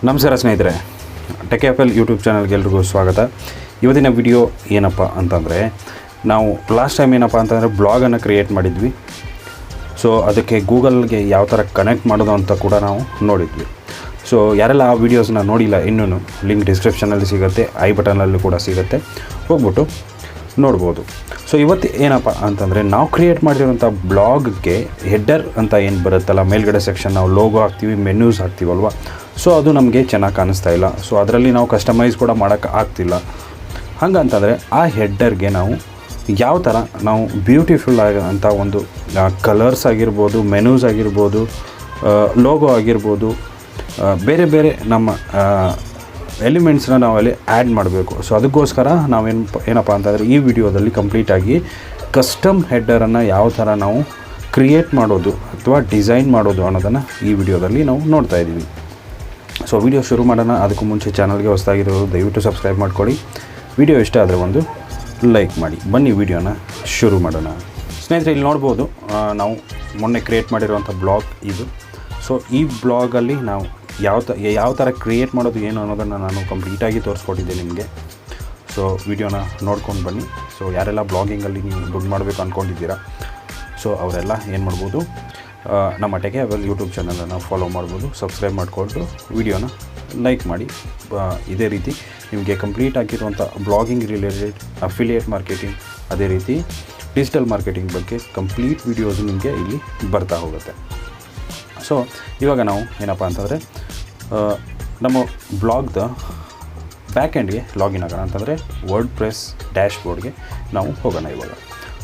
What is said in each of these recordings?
ನಮಸ್ಕಾರ ಸ್ನೇಹಿತರೆ, tech apple YouTube ಚಾನಲ್ಗೆ ಎಲ್ರಿಗೂ ಸ್ವಾಗತ. ಇವತ್ತಿನ ವಿಡಿಯೋ ಏನಪ್ಪ ಅಂತಂದರೆ, ನಾವು ಲಾಸ್ಟ್ ಟೈಮ್ ಏನಪ್ಪ ಅಂತಂದರೆ ಬ್ಲಾಗನ್ನು ಕ್ರಿಯೇಟ್ ಮಾಡಿದ್ವಿ. ಸೊ ಅದಕ್ಕೆ ಗೂಗಲ್ಗೆ ಯಾವ ಥರ ಕನೆಕ್ಟ್ ಮಾಡೋದು ಅಂತ ಕೂಡ ನಾವು ನೋಡಿದ್ವಿ. ಸೊ ಯಾರೆಲ್ಲ ಆ ವೀಡಿಯೋಸ್ನ ನೋಡಿಲ್ಲ ಇನ್ನೂ ಲಿಂಕ್ ಡಿಸ್ಕ್ರಿಪ್ಷನಲ್ಲಿ ಸಿಗುತ್ತೆ, ಐ ಬಟನಲ್ಲಿ ಕೂಡ ಸಿಗುತ್ತೆ, ಹೋಗ್ಬಿಟ್ಟು ನೋಡ್ಬೋದು. ಸೊ ಇವತ್ತು ಏನಪ್ಪ ಅಂತಂದರೆ, ನಾವು ಕ್ರಿಯೇಟ್ ಮಾಡಿರೋಂಥ ಬ್ಲಾಗ್ಗೆ ಹೆಡ್ಡರ್ ಅಂತ ಏನು ಬರುತ್ತಲ್ಲ, ಮೇಲ್ಗಡೆ ಸೆಕ್ಷನ್ ನಾವು ಲೋಗೋ ಹಾಕ್ತೀವಿ, ಮೆನ್ಯೂಸ್ ಹಾಕ್ತೀವಲ್ವ, ಸೊ ಅದು ನಮಗೆ ಚೆನ್ನಾಗಿ ಕಾಣಿಸ್ತಾ ಇಲ್ಲ. ಸೊ ಅದರಲ್ಲಿ ನಾವು ಕಸ್ಟಮೈಸ್ ಕೂಡ ಮಾಡೋಕ್ಕೆ ಆಗ್ತಿಲ್ಲ. ಹಾಗಂತಂದರೆ ಆ ಹೆಡ್ಡರ್ಗೆ ನಾವು ಯಾವ ಥರ ನಾವು ಬ್ಯೂಟಿಫುಲ್ ಆಗೋಂಥ ಒಂದು ಕಲರ್ಸ್ ಆಗಿರ್ಬೋದು, ಮೆನ್ಯೂಸ್ ಆಗಿರ್ಬೋದು, ಲೋಗೋ ಆಗಿರ್ಬೋದು, ಬೇರೆ ಬೇರೆ ನಮ್ಮ ಎಲಿಮೆಂಟ್ಸ್ನ ನಾವಲ್ಲಿ ಆ್ಯಡ್ ಮಾಡಬೇಕು. ಸೊ ಅದಕ್ಕೋಸ್ಕರ ಏನಪ್ಪ ಅಂತಂದರೆ ಈ ವಿಡಿಯೋದಲ್ಲಿ ಕಂಪ್ಲೀಟಾಗಿ ಕಸ್ಟಮ್ ಹೆಡ್ಡರನ್ನು ಯಾವ ಥರ ನಾವು ಕ್ರಿಯೇಟ್ ಮಾಡೋದು ಅಥವಾ ಡಿಸೈನ್ ಮಾಡೋದು ಅನ್ನೋದನ್ನು ಈ ವಿಡಿಯೋದಲ್ಲಿ ನಾವು ನೋಡ್ತಾ ಇದ್ದೀವಿ. ಸೊ ವಿಡಿಯೋ ಶುರು ಮಾಡೋಣ. ಅದಕ್ಕೂ ಮುಂಚೆ ಚಾನಲ್ಗೆ ಹೊಸದಾಗಿರೋರು ದಯವಿಟ್ಟು ಸಬ್ಸ್ಕ್ರೈಬ್ ಮಾಡ್ಕೊಳ್ಳಿ. ವಿಡಿಯೋ ಇಷ್ಟ ಆದರೆ ಒಂದು ಲೈಕ್ ಮಾಡಿ. ಬನ್ನಿ ವಿಡಿಯೋನ ಶುರು ಮಾಡೋಣ. ಸ್ನೇಹಿತರೆ, ಇಲ್ಲಿ ನೋಡ್ಬೋದು ನಾವು ಮೊನ್ನೆ ಕ್ರಿಯೇಟ್ ಮಾಡಿರುವಂಥ ಬ್ಲಾಗ್ ಇದು. ಸೊ ಈ ಬ್ಲಾಗಲ್ಲಿ ನಾವು ಯಾವ ಥರ ಕ್ರಿಯೇಟ್ ಮಾಡೋದು ಏನು ಅನ್ನೋದನ್ನು ನಾನು ಕಂಪ್ಲೀಟಾಗಿ ತೋರಿಸ್ಕೊಟ್ಟಿದ್ದೆ ನಿಮಗೆ. ಸೊ ವಿಡಿಯೋನ ನೋಡ್ಕೊಂಡು ಬನ್ನಿ. ಸೊ ಯಾರೆಲ್ಲ ಬ್ಲಾಗಿಂಗಲ್ಲಿ ನೀವು ದುಡ್ಡು ಮಾಡಬೇಕು ಅಂದ್ಕೊಂಡಿದ್ದೀರಾ, ಸೊ ಅವರೆಲ್ಲ ಏನು ಮಾಡ್ಬೋದು, ನಮ್ಮ ಟೆಕ್ ಆ್ಯಪಲ್ ಯೂಟ್ಯೂಬ್ ಚಾನಲನ್ನು ಫಾಲೋ ಮಾಡ್ಬೋದು, ಸಬ್ಸ್ಕ್ರೈಬ್ ಮಾಡಿಕೊಂಡು ವಿಡಿಯೋನ ಲೈಕ್ ಮಾಡಿ. ಇದೇ ರೀತಿ ನಿಮಗೆ ಕಂಪ್ಲೀಟ್ ಆಗಿರುವಂಥ ಬ್ಲಾಗಿಂಗ್ ರಿಲೇಟೆಡ್, ಅಫಿಲಿಯೇಟ್ ಮಾರ್ಕೆಟಿಂಗ್, ಅದೇ ರೀತಿ ಡಿಜಿಟಲ್ ಮಾರ್ಕೆಟಿಂಗ್ ಬಗ್ಗೆ ಕಂಪ್ಲೀಟ್ ವಿಡಿಯೋಸ್ ನಿಮಗೆ ಇಲ್ಲಿ ಬರ್ತಾ ಹೋಗುತ್ತೆ. ಸೊ ಇವಾಗ ನಾವು ಏನಪ್ಪ ಅಂತಂದರೆ ನಮ್ಮ ಬ್ಲಾಗ್ದ ಬ್ಯಾಕ್ ಎಂಡ್ಗೆ ಲಾಗಿನ್ ಆಗೋಣ. ಅಂತಂದರೆ ವರ್ಡ್ಪ್ರೆಸ್ ಡ್ಯಾಶ್ಬೋರ್ಡ್ಗೆ ನಾವು ಹೋಗೋಣ ಇವಾಗ.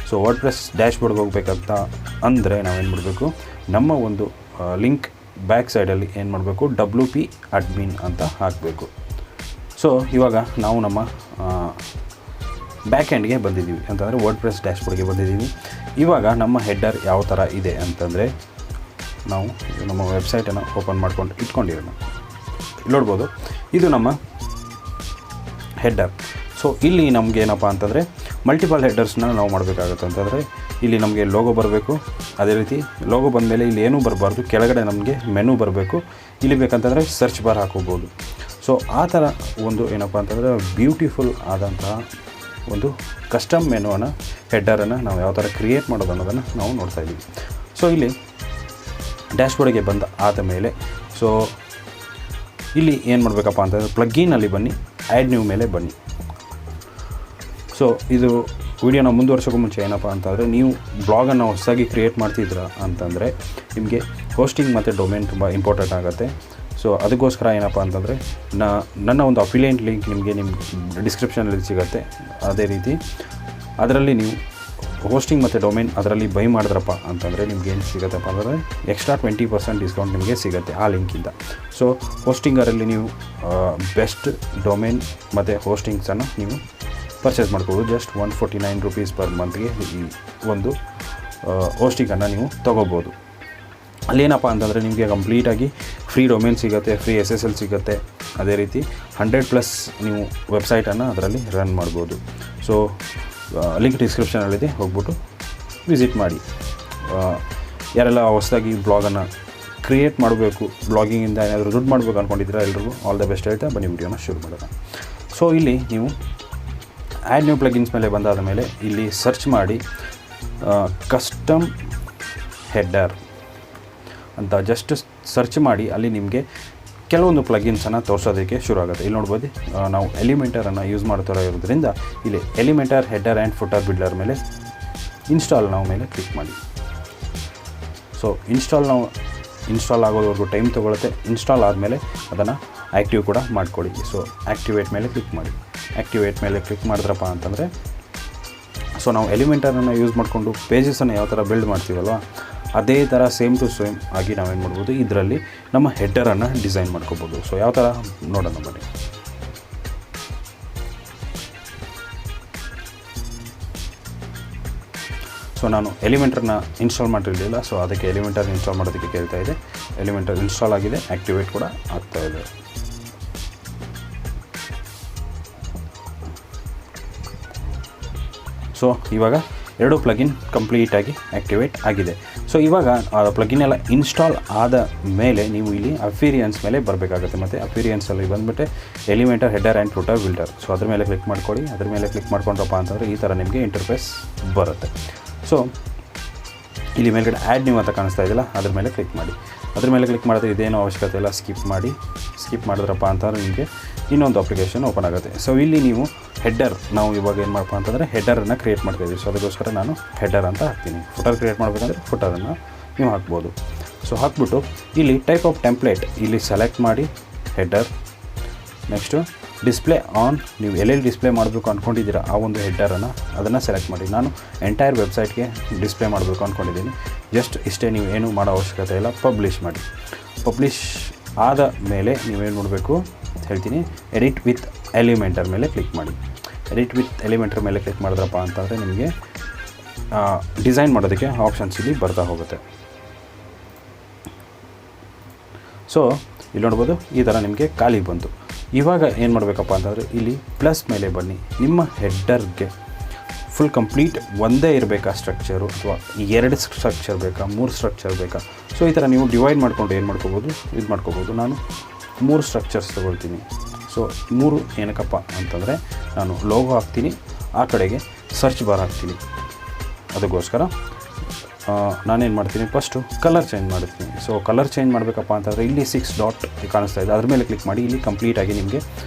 ಸೊ ವರ್ಡ್ಪ್ರೆಸ್ ಡ್ಯಾಶ್ಬೋರ್ಡ್ಗೆ ಹೋಗಬೇಕಂತ ಅಂದರೆ ನಾವೇನು ಮಾಡಬೇಕು, ನಮ್ಮ ಒಂದು ಲಿಂಕ್ ಬ್ಯಾಕ್ ಸೈಡಲ್ಲಿ ಏನು ಮಾಡಬೇಕು, WP ಅಡ್ಮಿನ್ ಅಂತ ಹಾಕಬೇಕು. ಸೊ ಇವಾಗ ನಾವು ನಮ್ಮ ಬ್ಯಾಕ್ ಎಂಡ್ಗೆ ಬಂದಿದ್ದೀವಿ, ಅಂತಂದರೆ ವರ್ಡ್ಪ್ರೆಸ್ ಡ್ಯಾಶ್ಬೋರ್ಡ್ಗೆ ಬಂದಿದ್ದೀವಿ. ಇವಾಗ ನಮ್ಮ ಹೆಡ್ಡರ್ ಯಾವ ಥರ ಇದೆ ಅಂತಂದರೆ, ನಾವು ನಮ್ಮ ವೆಬ್ಸೈಟನ್ನು ಓಪನ್ ಮಾಡ್ಕೊಂಡು ಇಟ್ಕೊಂಡಿರೋಣ. ನೋಡ್ಬೋದು, ಇದು ನಮ್ಮ ಹೆಡ್ಡರ್. ಸೊ ಇಲ್ಲಿ ನಮಗೆ ಏನಪ್ಪ ಅಂತಂದರೆ ಮಲ್ಟಿಪಲ್ ಹೆಡ್ಡರ್ಸ್ನ ನಾವು ಮಾಡಬೇಕಾಗುತ್ತೆ. ಅಂತಂದರೆ ಇಲ್ಲಿ ನಮಗೆ ಲೋಗೋ ಬರಬೇಕು, ಅದೇ ರೀತಿ ಲೋಗೋ ಬಂದಮೇಲೆ ಇಲ್ಲಿ ಏನೂ ಬರಬಾರ್ದು, ಕೆಳಗಡೆ ನಮಗೆ ಮೆನು ಬರಬೇಕು. ಇಲ್ಲಿ ಬೇಕಂತಂದರೆ ಸರ್ಚ್ ಬಾರ್ ಹಾಕೋಬೋದು. ಸೊ ಆ ಥರ ಒಂದು ಏನಪ್ಪ ಅಂತಂದರೆ ಬ್ಯೂಟಿಫುಲ್ ಆದಂತಹ ಒಂದು ಕಸ್ಟಮ್ ಮೆನುವನ್ನು, ಹೆಡ್ಡರನ್ನು ನಾವು ಯಾವ ಥರ ಕ್ರಿಯೇಟ್ ಮಾಡೋದು ಅನ್ನೋದನ್ನು ನಾವು ನೋಡ್ತಾ ಇದ್ದೀವಿ. ಸೊ ಇಲ್ಲಿ ಡ್ಯಾಶ್ಬೋರ್ಡಿಗೆ ಆದ ಮೇಲೆ ಸೊ ಇಲ್ಲಿ ಏನು ಮಾಡಬೇಕಪ್ಪ ಅಂತಂದರೆ ಪ್ಲಗ್ಗಿನಲ್ಲಿ ಬನ್ನಿ, ಆ್ಯಡ್ ನ್ಯೂ ಮೇಲೆ ಬನ್ನಿ. ಸೊ ಇದು ವಿಡಿಯೋನ ಮುಂದುವರ್ಸೋಕ್ಕೂ ಮುಂಚೆ ಏನಪ್ಪ ಅಂತಂದರೆ, ನೀವು ಬ್ಲಾಗನ್ನು ಹೊಸದಾಗಿ ಕ್ರಿಯೇಟ್ ಮಾಡ್ತಿದ್ದೀರಾ ಅಂತಂದರೆ ನಿಮಗೆ ಹೋಸ್ಟಿಂಗ್ ಮತ್ತು ಡೊಮೇನ್ ತುಂಬ ಇಂಪಾರ್ಟೆಂಟ್ ಆಗುತ್ತೆ. ಸೊ ಅದಕ್ಕೋಸ್ಕರ ಏನಪ್ಪ ಅಂತಂದರೆ ನನ್ನ ಒಂದು ಅಫಿಲಿಯೇಟ್ ಲಿಂಕ್ ನಿಮ್ಮ ಡಿಸ್ಕ್ರಿಪ್ಷನಲ್ಲಿ ಸಿಗುತ್ತೆ. ಅದೇ ರೀತಿ ಅದರಲ್ಲಿ ನೀವು ಹೋಸ್ಟಿಂಗ್ ಮತ್ತು ಡೊಮೇನ್ ಅದರಲ್ಲಿ ಬೈ ಮಾಡಿದ್ರಪ್ಪ ಅಂತಂದರೆ ನಿಮ್ಗೆ ಏನು ಸಿಗುತ್ತಪ್ಪ ಅಂದರೆ ಎಕ್ಸ್ಟ್ರಾ 20% ಡಿಸ್ಕೌಂಟ್ ನಿಮಗೆ ಸಿಗುತ್ತೆ ಆ ಲಿಂಕಿಂದ. ಸೊ ಹೋಸ್ಟಿಂಗರಲ್ಲಿ ನೀವು ಬೆಸ್ಟ್ ಡೊಮೇನ್ ಮತ್ತು ಹೋಸ್ಟಿಂಗ್ಸನ್ನು ನೀವು ಪರ್ಚೇಸ್ ಮಾಡ್ಕೋಬೋದು. ಜಸ್ಟ್ 149 ರೂಪೀಸ್ ಪರ್ ಮಂತ್ಗೆ ಈ ಒಂದು ಹೋಸ್ಟಿಂಗನ್ನು ನೀವು ತೊಗೋಬೋದು. ಅಲ್ಲೇನಪ್ಪ ಅಂತಂದರೆ ನಿಮಗೆ ಕಂಪ್ಲೀಟಾಗಿ ಫ್ರೀ ಡೊಮೇನ್ ಸಿಗುತ್ತೆ, ಫ್ರೀ SSL ಸಿಗುತ್ತೆ, ಅದೇ ರೀತಿ 100+ ನೀವು ವೆಬ್ಸೈಟನ್ನು ಅದರಲ್ಲಿ ರನ್ ಮಾಡ್ಬೋದು. ಸೊ ಲಿಂಕ್ ಡಿಸ್ಕ್ರಿಪ್ಷನಲ್ಲಿದೆ, ಹೋಗ್ಬಿಟ್ಟು ವಿಸಿಟ್ ಮಾಡಿ. ಯಾರೆಲ್ಲ ಹೊಸದಾಗಿ ಬ್ಲಾಗನ್ನು ಕ್ರಿಯೇಟ್ ಮಾಡಬೇಕು, ಬ್ಲಾಗಿಂಗಿಂದ ಏನಾದರೂ ದುಡ್ಡು ಮಾಡಬೇಕು ಅಂದ್ಕೊಂಡಿದ್ದೀರಾ, ಎಲ್ರಿಗೂ ಆಲ್ ದ ಬೆಸ್ಟ್ ಹೇಳ್ತಾ ಬನ್ನಿ ವಿಡಿಯೋನ ಶುರು ಮಾಡೋಣ. ಸೊ ಇಲ್ಲಿ ನೀವು ಆ್ಯಡ್ ನ್ಯೂ ಪ್ಲಗಿನ್ಸ್ ಮೇಲೆ ಬಂದಾದ ಮೇಲೆ ಇಲ್ಲಿ ಸರ್ಚ್ ಮಾಡಿ ಕಸ್ಟಮ್ ಹೆಡ್ಡರ್ ಅಂತ ಜಸ್ಟ್ ಸರ್ಚ್ ಮಾಡಿ, ಅಲ್ಲಿ ನಿಮಗೆ ಕೆಲವೊಂದು ಪ್ಲಗಿನ್ಸನ್ನು ತೋರಿಸೋದಕ್ಕೆ ಶುರು ಆಗುತ್ತೆ. ಇಲ್ಲಿ ನೋಡ್ಬೋದು, ನಾವು ಎಲಿಮೆಂಟರನ್ನು ಯೂಸ್ ಮಾಡ್ತಾ ಇರೋದ್ರಿಂದ ಇಲ್ಲಿ Elementor header and footer builder ಮೇಲೆ ಇನ್ಸ್ಟಾಲ್ ಮೇಲೆ ಕ್ಲಿಕ್ ಮಾಡಿ. ಸೊ ಇನ್ಸ್ಟಾಲ್ ಆಗೋದವರೆಗೂ ಟೈಮ್ ತೊಗೊಳುತ್ತೆ. ಇನ್ಸ್ಟಾಲ್ ಆದಮೇಲೆ ಅದನ್ನು ಆ್ಯಕ್ಟಿವ್ ಕೂಡ ಮಾಡ್ಕೊಳ್ಳಿ. ಸೊ ಆ್ಯಕ್ಟಿವೇಟ್ ಮೇಲೆ ಕ್ಲಿಕ್ ಮಾಡಿ. ಆ್ಯಕ್ಟಿವೇಟ್ ಮೇಲೆ ಕ್ಲಿಕ್ ಮಾಡಿದ್ರಪ್ಪ ಅಂತಂದರೆ, ಸೊ ನಾವು ಎಲಿಮೆಂಟರನ್ನು ಯೂಸ್ ಮಾಡಿಕೊಂಡು ಪೇಜಸನ್ನು ಯಾವ ಥರ ಬಿಲ್ಡ್ ಮಾಡ್ತೀವಲ್ವ, ಅದೇ ಥರ ಸೇಮ್ ಟು ಸೇಮ್ ಆಗಿ ನಾವೇನು ಮಾಡ್ಬೋದು, ಇದರಲ್ಲಿ ನಮ್ಮ ಹೆಡ್ಡರನ್ನು ಡಿಸೈನ್ ಮಾಡ್ಕೋಬೋದು. ಸೊ ಯಾವ ಥರ ನೋಡೋಣ ಬನ್ನಿ. ಸೊ ನಾನು ಎಲಿಮೆಂಟರ್ನ ಇನ್ಸ್ಟಾಲ್ ಮಾಡಿರಲಿಲ್ಲ, ಸೊ ಅದಕ್ಕೆ ಎಲಿಮೆಂಟರ್ ಇನ್ಸ್ಟಾಲ್ ಮಾಡೋದಕ್ಕೆ ಕೇಳ್ತಾ ಇದೆ. ಎಲಿಮೆಂಟರ್ ಇನ್ಸ್ಟಾಲ್ ಆಗಿದೆ, ಆ್ಯಕ್ಟಿವೇಟ್ ಕೂಡ ಆಗ್ತಾ ಇದೆ. ಸೊ ಇವಾಗ ಎರಡು ಪ್ಲಗಿನ್ ಕಂಪ್ಲೀಟಾಗಿ ಆ್ಯಕ್ಟಿವೇಟ್ ಆಗಿದೆ. ಸೊ ಇವಾಗ ಪ್ಲಗಿನ್ ಎಲ್ಲ ಇನ್ಸ್ಟಾಲ್ ಆದ ಮೇಲೆ ನೀವು ಇಲ್ಲಿ ಅಫಿರಿಯನ್ಸ್ ಮೇಲೆ ಬರಬೇಕಾಗುತ್ತೆ. ಮತ್ತು ಅಫಿರಿಯನ್ಸಲ್ಲಿ ಬಂದುಬಿಟ್ಟು Elementor header and footer builder. So ಅದ್ರ ಮೇಲೆ ಕ್ಲಿಕ್ ಮಾಡ್ಕೊಳ್ಳಿ. ಅದ್ರ ಮೇಲೆ ಕ್ಲಿಕ್ ಮಾಡ್ಕೊಂಡ್ರಪ್ಪ ಅಂತಂದರೆ ಈ ಥರ ನಿಮಗೆ ಇಂಟರ್ಫೇಸ್ ಬರುತ್ತೆ. ಸೊ ಇಲ್ಲಿ ಮೇಲ್ಗಡೆ ಆ್ಯಡ್ ನ್ಯೂ ಅಂತ ಕಾಣಿಸ್ತಾ ಇದೆಯಲ್ಲ, ಅದ್ರ ಮೇಲೆ ಕ್ಲಿಕ್ ಮಾಡಿ. ಅದ್ರ ಮೇಲೆ ಕ್ಲಿಕ್ ಮಾಡಿದ್ರೆ ಇದೇನೋ ಅವಶ್ಯಕತೆ ಇಲ್ಲ, ಸ್ಕಿಪ್ ಮಾಡಿ. ಸ್ಕಿಪ್ ಮಾಡಿದ್ರಪ್ಪ ಅಂತಂದರೆ ನಿಮಗೆ ಇನ್ನೊಂದು ಅಪ್ಲಿಕೇಶನ್ ಓಪನ್ ಆಗುತ್ತೆ. ಸೊ ಇಲ್ಲಿ ನೀವು ಹೆಡ್ಡರ್, ನಾವು ಇವಾಗ ಏನು ಮಾಡಪ್ಪ ಅಂತಂದರೆ ಹೆಡ್ಡರನ್ನು ಕ್ರಿಯೇಟ್ ಮಾಡ್ತಾಯಿದ್ದೀವಿ. ಸೊ ಅದಕ್ಕೋಸ್ಕರ ನಾನು ಹೆಡ್ಡರ್ ಅಂತ ಹಾಕ್ತೀನಿ. ಫುಟರ್ ಕ್ರಿಯೇಟ್ ಮಾಡಬೇಕಂದ್ರೆ ಫುಟರನ್ನು ನೀವು ಹಾಕ್ಬೋದು. ಸೊ ಹಾಕ್ಬಿಟ್ಟು ಇಲ್ಲಿ ಟೈಪ್ ಆಫ್ ಟೆಂಪ್ಲೇಟ್ ಇಲ್ಲಿ ಸೆಲೆಕ್ಟ್ ಮಾಡಿ, ಹೆಡ್ಡರ್. ನೆಕ್ಸ್ಟು ಡಿಸ್ಪ್ಲೇ ಆನ್, ನೀವು ಎಲ್ಲೆಲ್ಲಿ ಡಿಸ್ಪ್ಲೇ ಮಾಡಬೇಕು ಅಂದ್ಕೊಂಡಿದ್ದೀರಾ ಆ ಒಂದು ಹೆಡ್ಡರನ್ನು ಅದನ್ನು ಸೆಲೆಕ್ಟ್ ಮಾಡಿ. ನಾನು ಎಂಟೈರ್ ವೆಬ್ಸೈಟ್ಗೆ ಡಿಸ್ಪ್ಲೇ ಮಾಡಬೇಕು ಅಂದ್ಕೊಂಡಿದ್ದೀನಿ. ಜಸ್ಟ್ ಇಷ್ಟೇ, ನೀವು ಏನು ಮಾಡೋ ಅವಶ್ಯಕತೆ ಇಲ್ಲ. ಪಬ್ಲಿಷ್ ಮಾಡಿ. ಪಬ್ಲಿಷ್ ಆದ ಮೇಲೆ ನೀವೇನು ಮಾಡಬೇಕು ಹೇಳ್ತೀನಿ, ಎಡಿಟ್ ವಿತ್ ಎಲಿಮೆಂಟರ್ ಮೇಲೆ ಕ್ಲಿಕ್ ಮಾಡಿ. ಎಡಿಟ್ ವಿತ್ ಎಲಿಮೆಂಟರ್ ಮೇಲೆ ಕ್ಲಿಕ್ ಮಾಡಿದ್ರಪ್ಪ ಅಂತಂದರೆ ನಿಮಗೆ ಡಿಸೈನ್ ಮಾಡೋದಕ್ಕೆ ಆಪ್ಷನ್ಸ್ ಇಲ್ಲಿ ಬರ್ತಾ ಹೋಗುತ್ತೆ. ಸೊ ಇಲ್ಲಿ ನೋಡ್ಬೋದು ಈ ಥರ ನಿಮಗೆ ಖಾಲಿ ಬಂತು. ಇವಾಗ ಏನು ಮಾಡಬೇಕಪ್ಪ ಅಂತಂದರೆ ಇಲ್ಲಿ ಪ್ಲಸ್ ಮೇಲೆ ಬನ್ನಿ. ನಿಮ್ಮ ಹೆಡ್ಡರ್ಗೆ ಫುಲ್ ಕಂಪ್ಲೀಟ್ ಒಂದೇ ಇರಬೇಕಾ ಸ್ಟ್ರಕ್ಚರು, ಅಥವಾ 2 ಸ್ಟ್ರಕ್ಚರ್ ಬೇಕಾ, 3 ಸ್ಟ್ರಕ್ಚರ್ ಬೇಕಾ? ಸೊ ಈ ಥರ ನೀವು ಡಿವೈಡ್ ಮಾಡಿಕೊಂಡು ಏನು ಮಾಡ್ಕೋಬೋದು, ಇದು ಮಾಡ್ಕೋಬೋದು. ನಾನು 3 ಸ್ಟ್ರಕ್ಚರ್ಸ್ ತೊಗೊಳ್ತೀನಿ. ಸೊ 3 ಏನಕ್ಕಪ್ಪ ಅಂತಂದರೆ ನಾನು ಲೋಗೋ ಹಾಕ್ತೀನಿ, ಆ ಕಡೆಗೆ ಸರ್ಚ್ ಬಾರ್ ಹಾಕ್ತೀನಿ. ಅದಕ್ಕೋಸ್ಕರ ನಾನೇನು ಮಾಡ್ತೀನಿ, ಫಸ್ಟು ಕಲರ್ ಚೇಂಜ್ ಮಾಡ್ತೀನಿ. ಸೊ ಕಲರ್ ಚೇಂಜ್ ಮಾಡಬೇಕಪ್ಪ ಅಂತಂದರೆ ಇಲ್ಲಿ 6 ಡಾಟ್ ಕಾಣಿಸ್ತಾ ಇದೆ, ಅದ್ರ ಮೇಲೆ ಕ್ಲಿಕ್ ಮಾಡಿ. ಇಲ್ಲಿ ಕಂಪ್ಲೀಟಾಗಿ ನಿಮಗೆ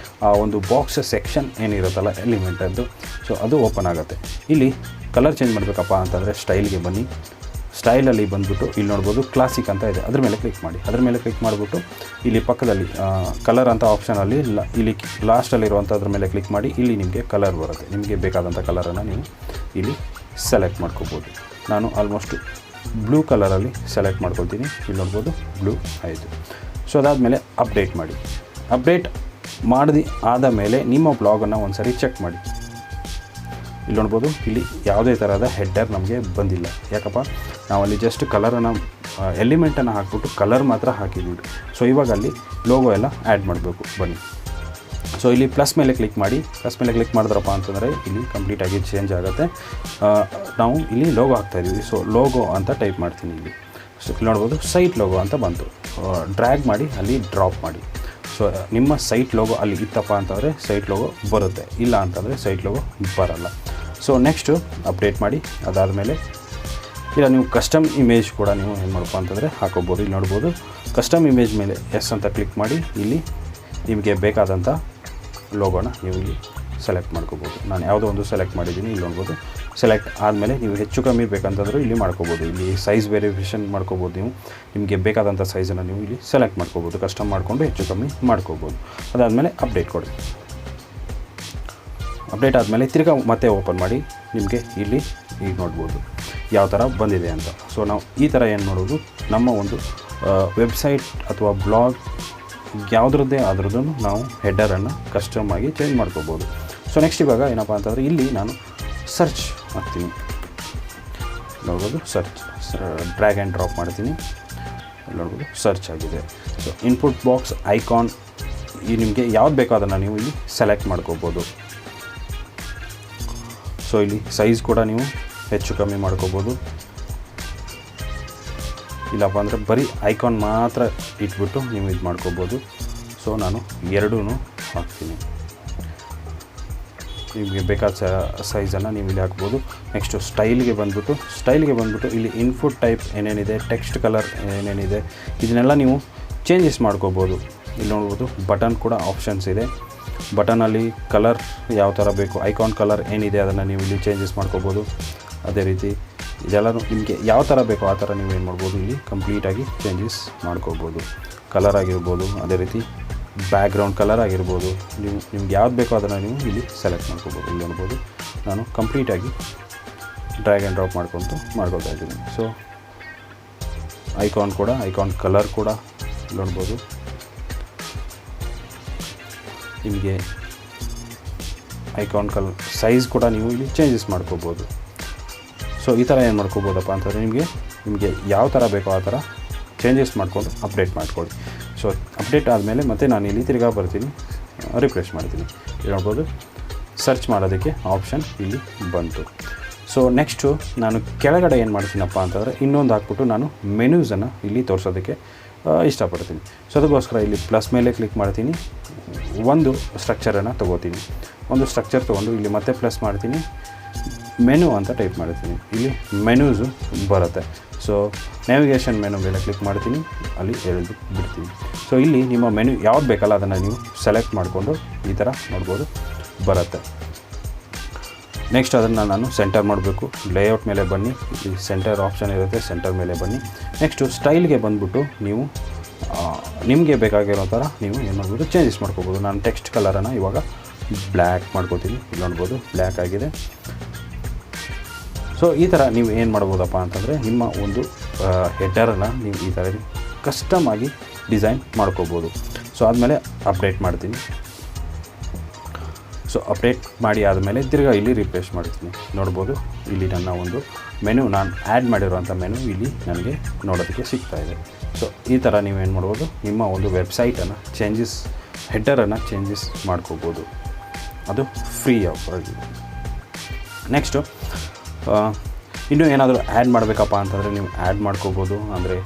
ಆ ಒಂದು ಬಾಕ್ಸ್ ಸೆಕ್ಷನ್ ಏನಿರುತ್ತಲ್ಲ ಎಲಿಮೆಂಟದ್ದು, ಸೊ ಅದು ಓಪನ್ ಆಗುತ್ತೆ. ಇಲ್ಲಿ ಕಲರ್ ಚೇಂಜ್ ಮಾಡಬೇಕಪ್ಪ ಅಂತಂದರೆ ಸ್ಟೈಲ್ಗೆ ಬನ್ನಿ. ಸ್ಟೈಲಲ್ಲಿ ಬಂದುಬಿಟ್ಟು ಇಲ್ಲಿ ನೋಡ್ಬೋದು ಕ್ಲಾಸಿಕ್ ಅಂತ ಇದೆ, ಅದ್ರ ಮೇಲೆ ಕ್ಲಿಕ್ ಮಾಡಿ. ಅದ್ರ ಮೇಲೆ ಕ್ಲಿಕ್ ಮಾಡಿಬಿಟ್ಟು ಇಲ್ಲಿ ಪಕ್ಕದಲ್ಲಿ ಕಲರ್ ಅಂತ ಆಪ್ಷನಲ್ಲಿ ಇಲ್ಲಿ ಲಾಸ್ಟಲ್ಲಿರುವಂಥದ್ರ ಮೇಲೆ ಕ್ಲಿಕ್ ಮಾಡಿ. ಇಲ್ಲಿ ನಿಮಗೆ ಕಲರ್ ಬರುತ್ತೆ. ನಿಮಗೆ ಬೇಕಾದಂಥ ಕಲರನ್ನು ನೀವು ಇಲ್ಲಿ ಸೆಲೆಕ್ಟ್ ಮಾಡ್ಕೋಬೋದು. ನಾನು ಆಲ್ಮೋಸ್ಟ್ ಬ್ಲೂ ಕಲರಲ್ಲಿ ಸೆಲೆಕ್ಟ್ ಮಾಡ್ಕೊಳ್ತೀನಿ. ಇಲ್ಲಿ ನೋಡ್ಬೋದು ಬ್ಲೂ ಆಯಿತು. ಸೊ ಅದಾದಮೇಲೆ ಅಪ್ಡೇಟ್ ಮಾಡಿ. ಅಪ್ಡೇಟ್ ಆದ ಮೇಲೆ ನಿಮ್ಮ ಬ್ಲಾಗನ್ನು ಒಂದು ಸರಿ ಚೆಕ್ ಮಾಡಿ. ಇಲ್ಲಿ ನೋಡ್ಬೋದು ಇಲ್ಲಿ ಯಾವುದೇ ಥರದ ಹೆಡ್ಡರ್ ನಮಗೆ ಬಂದಿಲ್ಲ. ಯಾಕಪ್ಪ, ನಾವಲ್ಲಿ ಜಸ್ಟ್ ಕಲರನ್ನು ಎಲಿಮೆಂಟನ್ನು ಹಾಕ್ಬಿಟ್ಟು ಕಲರ್ ಮಾತ್ರ ಹಾಕಿದ್ದೀವಿ. ಸೊ ಇವಾಗ ಅಲ್ಲಿ ಲೋಗೋ ಎಲ್ಲ ಆ್ಯಡ್ ಮಾಡಬೇಕು. ಬನ್ನಿ. ಸೊ ಇಲ್ಲಿ ಪ್ಲಸ್ ಮೇಲೆ ಕ್ಲಿಕ್ ಮಾಡಿ. ಪ್ಲಸ್ ಮೇಲೆ ಕ್ಲಿಕ್ ಮಾಡಿದ್ರಪ್ಪ ಅಂತಂದರೆ ಇಲ್ಲಿ ಕಂಪ್ಲೀಟಾಗಿ ಚೇಂಜ್ ಆಗುತ್ತೆ. ನಾವು ಇಲ್ಲಿ ಲೋಗೋ ಹಾಕ್ತಾಯಿದ್ದೀವಿ. ಸೊ ಲೋಗೋ ಅಂತ ಟೈಪ್ ಮಾಡ್ತೀನಿ ಇಲ್ಲಿ. ಸೊ ಇಲ್ಲಿ ನೋಡ್ಬೋದು ಸೈಟ್ ಲೋಗೋ ಅಂತ ಬಂತು. ಡ್ರ್ಯಾಗ್ ಮಾಡಿ ಅಲ್ಲಿ ಡ್ರಾಪ್ ಮಾಡಿ. ಸೊ ನಿಮ್ಮ ಸೈಟ್ ಲೋಗೋ ಅಲ್ಲಿ ಇತ್ತಪ್ಪ ಅಂತಂದರೆ ಸೈಟ್ ಲೋಗೋ ಬರುತ್ತೆ, ಇಲ್ಲ ಅಂತಂದರೆ ಸೈಟ್ ಲೋಗೋ ಬರಲ್ಲ. ಸೊ ನೆಕ್ಸ್ಟು ಅಪ್ಡೇಟ್ ಮಾಡಿ. ಅದಾದಮೇಲೆ ಇಲ್ಲ ನೀವು ಕಸ್ಟಮ್ ಇಮೇಜ್ ಕೂಡ ನೀವು ಏನು ಮಾಡಪ್ಪ ಅಂತಂದರೆ ಹಾಕೋಬೋದು. ಇಲ್ಲಿ ನೋಡ್ಬೋದು ಕಸ್ಟಮ್ ಇಮೇಜ್ ಮೇಲೆ ಎಸ್ ಅಂತ ಕ್ಲಿಕ್ ಮಾಡಿ. ಇಲ್ಲಿ ನಿಮಗೆ ಬೇಕಾದಂಥ ಲೋಗೋನ ನೀವು ಇಲ್ಲಿ ಸೆಲೆಕ್ಟ್ ಮಾಡ್ಕೋಬೋದು. ನಾನು ಯಾವುದೋ ಒಂದು ಸೆಲೆಕ್ಟ್ ಮಾಡಿದ್ದೀನಿ. ಇಲ್ಲಿ ನೋಡ್ಬೋದು ಸೆಲೆಕ್ಟ್ ಆದಮೇಲೆ ನೀವು ಹೆಚ್ಚು ಕಮ್ಮಿ ಬೇಕಂತಂದರೂ ಇಲ್ಲಿ ಮಾಡ್ಕೋಬೋದು. ಇಲ್ಲಿ ಸೈಜ್ ವೇರಿಯೇಷನ್ ಮಾಡ್ಕೋಬೋದು. ನೀವು ನಿಮಗೆ ಬೇಕಾದಂಥ ಸೈಜನ್ನು ನೀವು ಇಲ್ಲಿ ಸೆಲೆಕ್ಟ್ ಮಾಡ್ಕೋಬೋದು. ಕಸ್ಟಮ್ ಮಾಡಿಕೊಂಡು ಹೆಚ್ಚು ಕಮ್ಮಿ ಮಾಡ್ಕೋಬೋದು. ಅದಾದಮೇಲೆ ಅಪ್ಡೇಟ್ ಕೊಡಿ. ಅಪ್ಡೇಟ್ ಆದಮೇಲೆ ತಿರ್ಗಾ ಮತ್ತೆ ಓಪನ್ ಮಾಡಿ. ನಿಮಗೆ ಇಲ್ಲಿ ಈಗ ನೋಡ್ಬೋದು ಯಾವ ಥರ ಬಂದಿದೆ ಅಂತ. ಸೊ ನಾವು ಈ ಥರ ಏನು ಮಾಡೋದು, ನಮ್ಮ ಒಂದು ವೆಬ್ಸೈಟ್ ಅಥವಾ ಬ್ಲಾಗ್ ಯಾವುದ್ರದ್ದೇ ಆದ್ರೂ ನಾವು ಹೆಡ್ಡರನ್ನು ಕಸ್ಟಮ್ ಆಗಿ ಚೇಂಜ್ ಮಾಡ್ಕೋಬೋದು. ಸೊ ನೆಕ್ಸ್ಟ್ ಇವಾಗ ಏನಪ್ಪ ಅಂತಂದರೆ ಇಲ್ಲಿ ನಾನು ಸರ್ಚ್ ಮಾಡ್ತೀನಿ. ನೋಡ್ಬೋದು ಸರ್ಚ್, ಡ್ರ್ಯಾಗ್ ಆ್ಯಂಡ್ ಡ್ರಾಪ್ ಮಾಡ್ತೀನಿ. ನೋಡ್ಬೋದು ಸರ್ಚ್ ಆಗಿದೆ. ಸೊ ಇನ್ಪುಟ್ ಬಾಕ್ಸ್ ಐಕಾನ್ ಈ ನಿಮಗೆ ಯಾವ್ದು ಬೇಕೋ ಅದನ್ನು ನೀವು ಇಲ್ಲಿ ಸೆಲೆಕ್ಟ್ ಮಾಡ್ಕೋಬೋದು. ಸೊ ಇಲ್ಲಿ ಸೈಜ್ ಕೂಡ ನೀವು ಹೆಚ್ಚು ಕಮ್ಮಿ ಮಾಡ್ಕೋಬೋದು. ಇಲ್ಲಪ್ಪ ಅಂದರೆ ಬರೀ ಐಕಾನ್ ಮಾತ್ರ ಇಟ್ಬಿಟ್ಟು ನೀವು ಇದು ಮಾಡ್ಕೋಬೋದು. ಸೊ ನಾನು ಎರಡೂ ಹಾಕ್ತೀನಿ. ನಿಮಗೆ ಬೇಕಾದ ಸೈಜನ್ನು ನೀವು ಇಲ್ಲಿ ಹಾಕ್ಬೋದು. ನೆಕ್ಸ್ಟು ಸ್ಟೈಲ್ಗೆ ಬಂದುಬಿಟ್ಟು ಇಲ್ಲಿ ಇನ್ಪುಟ್ ಟೈಪ್ ಏನೇನಿದೆ, ಟೆಕ್ಸ್ಟ್ ಕಲರ್ ಏನೇನಿದೆ, ಇದನ್ನೆಲ್ಲ ನೀವು ಚೇಂಜಸ್ ಮಾಡ್ಕೋಬೋದು. ಇಲ್ಲಿ ನೋಡ್ಬೋದು ಬಟನ್ ಕೂಡ ಆಪ್ಷನ್ಸ್ ಇದೆ. ಬಟನಲ್ಲಿ ಕಲರ್ ಯಾವ ಥರ ಬೇಕು, ಐಕಾನ್ ಕಲರ್ ಏನಿದೆ ಅದನ್ನು ನೀವು ಇಲ್ಲಿ ಚೇಂಜಸ್ ಮಾಡ್ಕೋಬೋದು. ಅದೇ ರೀತಿ ಇದೆಲ್ಲನೂ ನಿಮಗೆ ಯಾವ ಥರ ಬೇಕೋ ಆ ಥರ ನೀವೇನು ಮಾಡ್ಬೋದು, ಇಲ್ಲಿ ಕಂಪ್ಲೀಟಾಗಿ ಚೇಂಜಸ್ ಮಾಡ್ಕೋಬೋದು. ಕಲರ್ ಆಗಿರ್ಬೋದು, ಅದೇ ರೀತಿ ಬ್ಯಾಕ್ಗ್ರೌಂಡ್ ಕಲರ್ ಆಗಿರ್ಬೋದು, ನಿಮ್ಗೆ ಯಾವ್ದು ಬೇಕೋ ಅದನ್ನು ನೀವು ಇಲ್ಲಿ ಸೆಲೆಕ್ಟ್ ಮಾಡ್ಕೋಬೋದು. ಇಲ್ಲಿ ನೋಡ್ಬೋದು ನಾನು ಕಂಪ್ಲೀಟಾಗಿ ಡ್ರ್ಯಾಗ್ ಆ್ಯಂಡ್ ಡ್ರಾಪ್ ಮಾಡ್ಕೊತಾ ಇದ್ದೀನಿ. ಸೊ ಐಕಾನ್ ಕಲರ್ ಕೂಡ ನೋಡ್ಬೋದು. ನಿಮಗೆ ಐಕಾನ್ ಕಲರ್ ಸೈಜ್ ಕೂಡ ನೀವು ಇಲ್ಲಿ ಚೇಂಜಸ್ ಮಾಡ್ಕೋಬೋದು. ಸೊ ಈ ಥರ ಏನು ಮಾಡ್ಕೋಬೋದಪ್ಪ ಅಂತಂದರೆ ನಿಮಗೆ ಯಾವ ಥರ ಬೇಕೋ ಆ ಥರ ಚೇಂಜಸ್ ಮಾಡಿಕೊಂಡು ಅಪ್ಡೇಟ್ ಮಾಡ್ಕೊಳ್ಳಿ. ಸೊ ಅಪ್ಡೇಟ್ ಆದಮೇಲೆ ಮತ್ತೆ ನಾನು ಇಲ್ಲಿ ತಿರ್ಗಾ ಬರ್ತೀನಿ, ರಿಫ್ರೆಶ್ ಮಾಡ್ತೀನಿ. ಇಲ್ಲಿ ನೋಡ್ಬೋದು ಸರ್ಚ್ ಮಾಡೋದಕ್ಕೆ ಆಪ್ಷನ್ ಇಲ್ಲಿ ಬಂತು. ಸೊ ನೆಕ್ಸ್ಟು ನಾನು ಕೆಳಗಡೆ ಏನು ಮಾಡ್ತೀನಪ್ಪ ಅಂತಂದರೆ ಇನ್ನೊಂದು ಹಾಕ್ಬಿಟ್ಟು ನಾನು ಮೆನ್ಯೂಸನ್ನು ಇಲ್ಲಿ ತೋರಿಸೋದಕ್ಕೆ ಇಷ್ಟಪಡ್ತೀನಿ. ಸೊ ಅದಕ್ಕೋಸ್ಕರ ಇಲ್ಲಿ ಪ್ಲಸ್ ಮೇಲೆ ಕ್ಲಿಕ್ ಮಾಡ್ತೀನಿ, ಒಂದು ಸ್ಟ್ರಕ್ಚರನ್ನು ತೊಗೋತೀನಿ. ಒಂದು ಸ್ಟ್ರಕ್ಚರ್ ತೊಗೊಂಡು ಇಲ್ಲಿ ಮತ್ತೆ ಪ್ಲಸ್ ಮಾಡ್ತೀನಿ, ಮೆನು ಅಂತ ಟೈಪ್ ಮಾಡ್ತೀನಿ. ಇಲ್ಲಿ ಮೆನ್ಯೂಸು ಬರುತ್ತೆ. ಸೊ ನ್ಯಾವಿಗೇಷನ್ ಮೆನು ಮೇಲೆ ಕ್ಲಿಕ್ ಮಾಡ್ತೀನಿ, ಅಲ್ಲಿ ಎಳೆದು ಬಿಡ್ತೀನಿ. ಸೊ ಇಲ್ಲಿ ನಿಮ್ಮ ಮೆನು ಯಾವ್ದು ಬೇಕಲ್ಲ ಅದನ್ನು ನೀವು ಸೆಲೆಕ್ಟ್ ಮಾಡಿಕೊಂಡು ಈ ಥರ ನೋಡ್ಬೋದು ಬರುತ್ತೆ. ನೆಕ್ಸ್ಟ್ ಅದನ್ನು ನಾನು ಸೆಂಟರ್ ಮಾಡಬೇಕು. ಲೇಔಟ್ ಮೇಲೆ ಬನ್ನಿ, ಇಲ್ಲಿ ಸೆಂಟರ್ ಆಪ್ಷನ್ ಇರುತ್ತೆ, ಸೆಂಟರ್ ಮೇಲೆ ಬನ್ನಿ. ನೆಕ್ಸ್ಟು ಸ್ಟೈಲ್ಗೆ ಬಂದುಬಿಟ್ಟು ನೀವು ನಿಮಗೆ ಬೇಕಾಗಿರೋ ಥರ ನೀವು ಏನು ಮಾಡ್ಬೋದು ಚೇಂಜಸ್ ಮಾಡ್ಕೋಬೋದು. ನಾನು ಟೆಕ್ಸ್ಟ್ ಕಲರನ್ನು ಇವಾಗ ಬ್ಲ್ಯಾಕ್ ಮಾಡ್ಕೋತೀನಿ. ಇಲ್ಲಿ ನೋಡ್ಬೋದು ಬ್ಲ್ಯಾಕ್ ಆಗಿದೆ. ಸೊ ಈ ಥರ ನೀವು ಏನು ಮಾಡ್ಬೋದಪ್ಪ ಅಂತಂದರೆ ನಿಮ್ಮ ಒಂದು ಹೆಡರನ್ನು ನೀವು ಈ ಥರ ಕಸ್ಟಮ್ ಆಗಿ ಡಿಸೈನ್ ಮಾಡ್ಕೋಬೋದು. ಸೊ ಆದಮೇಲೆ ಅಪ್ಡೇಟ್ ಮಾಡ್ತೀನಿ. ಸೊ ಅಪ್ಡೇಟ್ ಮಾಡಿ ಆದಮೇಲೆ ತಿರ್ಗಾ ಇಲ್ಲಿ ರಿಫ್ರೆಶ್ ಮಾಡ್ತೀನಿ. ನೋಡ್ಬೋದು ಇಲ್ಲಿ ನನ್ನ ಒಂದು ಮೆನು ನಾನು ಆ್ಯಡ್ ಮಾಡಿರುವಂಥ ಮೆನು ಇಲ್ಲಿ ನನಗೆ ನೋಡೋದಕ್ಕೆ ಸಿಗ್ತಾಯಿದೆ. ಸೊ ಈ ಥರ ನೀವೇನು ಮಾಡ್ಬೋದು, ನಿಮ್ಮ ಒಂದು ವೆಬ್ಸೈಟನ್ನು ಹೆಡರನ್ನು ಚೇಂಜಸ್ ಮಾಡ್ಕೋಬೋದು. ಅದು ಫ್ರೀ ಆಗಿ. ನೆಕ್ಸ್ಟು ಇನ್ನೂ ಏನಾದರೂ ಆ್ಯಡ್ ಮಾಡಬೇಕಪ್ಪ ಅಂತಂದರೆ ನೀವು ಆ್ಯಡ್ ಮಾಡ್ಕೋಬೋದು. ಅಂದರೆ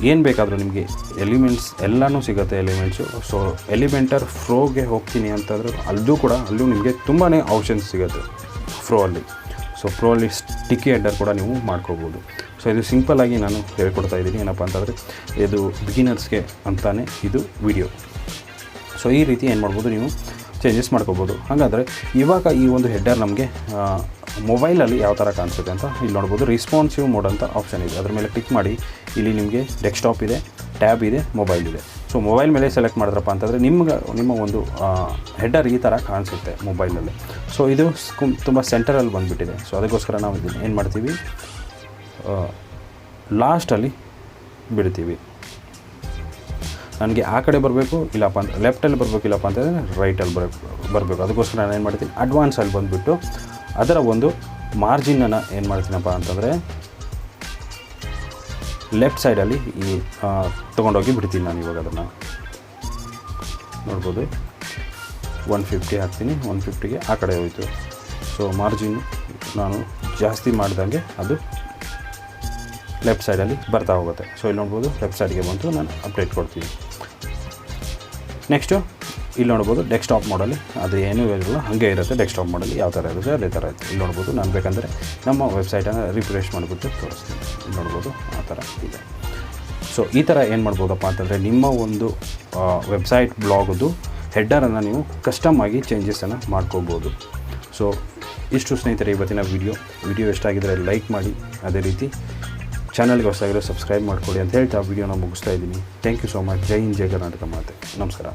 ಏನು ಬೇಕಾದರೂ ನಿಮಗೆ ಎಲಿಮೆಂಟ್ಸ್ ಎಲ್ಲನೂ ಸಿಗುತ್ತೆ ಎಲಿಮೆಂಟ್ಸು. ಸೊ ಎಲಿಮೆಂಟರ್ ಫ್ರೋಗೆ ಹೋಗ್ತೀನಿ ಅಂತಂದರೆ ಅಲ್ಲೂ ನಿಮಗೆ ತುಂಬಾ ಆಪ್ಷನ್ಸ್ ಸಿಗುತ್ತೆ ಫ್ರೋ. ಸೊ ಪ್ರೋಲ್ಲಿ ಸ್ಟಿಕ್ಕಿ ಹೆಡರ್ ಕೂಡ ನೀವು ಮಾಡ್ಕೋಬೋದು. ಸೊ ಇದು ಸಿಂಪಲ್ಲಾಗಿ ನಾನು ಹೇಳ್ಕೊಡ್ತಾ ಇದ್ದೀನಿ. ಏನಪ್ಪ ಅಂತಂದರೆ ಇದು ಬಿಗಿನರ್ಸ್ಗೆ ಅಂತಾನೆ ಇದು ವಿಡಿಯೋ. ಸೊ ಈ ರೀತಿ ಏನು ಮಾಡ್ಬೋದು, ನೀವು ಚೇಂಜಸ್ ಮಾಡ್ಕೋಬೋದು. ಹಾಗಾದರೆ ಇವಾಗ ಈ ಒಂದು ಹೆಡರ್ ನಮಗೆ ಮೊಬೈಲಲ್ಲಿ ಯಾವ ಥರ ಕಾಣಿಸುತ್ತೆ ಅಂತ ಇಲ್ಲಿ ನೋಡ್ಬೋದು. ರೆಸ್ಪಾನ್ಸಿವ್ ಮೋಡ್ ಅಂತ ಆಪ್ಷನ್ ಇದೆ, ಅದ್ರ ಮೇಲೆ ಕ್ಲಿಕ್ ಮಾಡಿ. ಇಲ್ಲಿ ನಿಮಗೆ ಡೆಸ್ಕ್ಟಾಪ್ ಇದೆ, ಟ್ಯಾಬ್ ಇದೆ, ಮೊಬೈಲ್ ಇದೆ. ಸೊ ಮೊಬೈಲ್ ಮೇಲೆ ಸೆಲೆಕ್ಟ್ ಮಾಡಿದ್ರಪ್ಪ ಅಂತಂದರೆ ನಿಮ್ಮ ಒಂದು ಹೆಡರ್ ಈ ಥರ ಕಾಣಿಸುತ್ತೆ ಮೊಬೈಲಲ್ಲಿ. ಸೊ ಇದು ತುಂಬ ಸೆಂಟರಲ್ಲಿ ಬಂದುಬಿಟ್ಟಿದೆ. ಸೊ ಅದಕ್ಕೋಸ್ಕರ ನಾವು ಇದನ್ನು ಏನು ಮಾಡ್ತೀವಿ, ಲಾಸ್ಟಲ್ಲಿ ಬಿಡ್ತೀವಿ. ನನಗೆ ಆ ಕಡೆ ಬರಬೇಕು ಇಲ್ಲಪ್ಪ ಅಂತ ಲೆಫ್ಟಲ್ಲಿ ಬರಬೇಕು, ಇಲ್ಲಪ್ಪ ಅಂತಂದರೆ ರೈಟಲ್ಲಿ ಬರಬೇಕು. ಅದಕ್ಕೋಸ್ಕರ ನಾನು ಏನು ಮಾಡ್ತೀನಿ, ಅಡ್ವಾನ್ಸಲ್ಲಿ ಬಂದುಬಿಟ್ಟು ಅದರ ಒಂದು ಮಾರ್ಜಿನನ್ನು ಏನು ಮಾಡ್ತೀನಪ್ಪ ಅಂತಂದರೆ ಲೆಫ್ಟ್ ಸೈಡಲ್ಲಿ ಈ ತೊಗೊಂಡೋಗಿ ಬಿಡ್ತೀನಿ. ನಾನು ಇವಾಗ ಅದನ್ನು ನೋಡ್ಬೋದು 150 ಹಾಕ್ತೀನಿ. 150ಗೆ ಆ ಕಡೆ ಹೋಯಿತು. ಸೊ ಮಾರ್ಜಿನ್ ನಾನು ಜಾಸ್ತಿ ಮಾಡ್ದಂಗೆ ಅದು ಲೆಫ್ಟ್ ಸೈಡಲ್ಲಿ ಬರ್ತಾ ಹೋಗುತ್ತೆ. ಸೊ ಇಲ್ಲಿ ನೋಡ್ಬೋದು ಲೆಫ್ಟ್ ಸೈಡ್ಗೆ ಬಂತು. ನಾನು ಅಪ್ಡೇಟ್ ಕೊಡ್ತೀನಿ. ನೆಕ್ಸ್ಟು ಇಲ್ಲಿ ನೋಡ್ಬೋದು ಡೆಸ್ಕ್ಟಾಪ್ ಮಾಡಲ್ಲಿ ಅದು ಏನೂ ಇರೋಲ್ಲ, ಹಾಗೆ ಇರುತ್ತೆ. ಡೆಸ್ಕ್ಟಾಪ್ ಮಾಡಲ್ಲಿ ಯಾವ ಥರ ಇರುತ್ತೆ ಅದೇ ಥರ ಇರುತ್ತೆ. ಇಲ್ಲಿ ನೋಡ್ಬೋದು ನಾನು ಬೇಕಂದರೆ ನಮ್ಮ ವೆಬ್ಸೈಟನ್ನು ರಿಫ್ರೆಶ್ ಮಾಡಿಬಿಟ್ಟು ತೋರಿಸ್ತೀನಿ. ಇಲ್ಲಿ ನೋಡ್ಬೋದು ಆ ಥರ ಇದೆ. ಸೊ ಈ ಥರ ಏನು ಮಾಡ್ಬೋದಪ್ಪ ಅಂತಂದರೆ ನಿಮ್ಮ ಒಂದು ವೆಬ್ಸೈಟ್ ಬ್ಲಾಗದು ಹೆಡ್ಡರನ್ನು ನೀವು ಕಸ್ಟಮ್ ಆಗಿ ಚೇಂಜಸನ್ನು ಮಾಡ್ಕೋಬೋದು. ಸೊ ಇಷ್ಟು ಸ್ನೇಹಿತರೆ ಇವತ್ತಿನ ವಿಡಿಯೋ ಎಷ್ಟಾಗಿದ್ದರೆ ಲೈಕ್ ಮಾಡಿ, ಅದೇ ರೀತಿ ಚಾನಲ್ಗೆ ಹೊಸದಾಗಿರೋ ಸಬ್ಸ್ಕ್ರೈಬ್ ಮಾಡ್ಕೊಳ್ಳಿ ಅಂತ ಹೇಳ್ತಾ ವಿಡಿಯೋನ ಮುಗಿಸ್ತಾ ಇದ್ದೀನಿ. Thank you so much. Jai Hind, Jai Karnataka ಮಾತೆ. ನಮಸ್ಕಾರ.